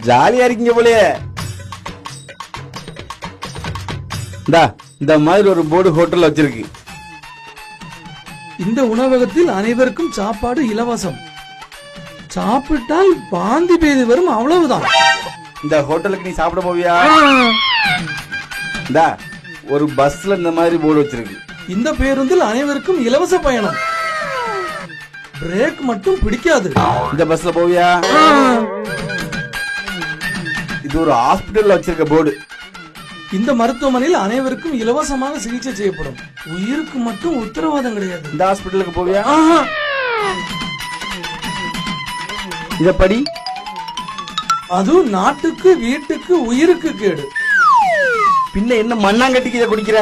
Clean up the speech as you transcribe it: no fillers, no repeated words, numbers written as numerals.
ஜாலியா இருக்கீங்க போலயே. இந்த மாதிரி ஒரு போர்டு ஹோட்டல்ல வச்சிருக்கு. இந்த உணவகத்தில் அனைவருக்கும் சாப்பாடு இலவசம். சாப்பிட்டால் வாந்தி பேதி வரும், அவ்வளவுதான். இந்த ஹோட்டலுக்கு நீ சாப்பிட போவியா? ஒரு பஸ்ல இந்த மாதிரி போர்டு வச்சிருக்கு. இந்த பேருந்தில் அனைவருக்கும் இலவச பயணம். பிரேக் மட்டும் பிடிக்காது. இந்த பஸ்ல போவியா? இது ஒரு ஹாஸ்பிடல்ல வச்சிருக்க போர்டு. இந்த மருத்துவமனையில் அனைவருக்கும் இலவசமாக சிகிச்சை செய்யப்படும். உயிருக்கு மட்டும் உத்தரவாதம் கிடையாது. இந்த ஹாஸ்பிடலுக்கு போவியா? இதப்படி அது நாட்டுக்கு, வீட்டுக்கு, உயிருக்கு கேடு. பின்ன என்ன மண்ணாங்கட்டிக்கு இதை குடிக்கிற?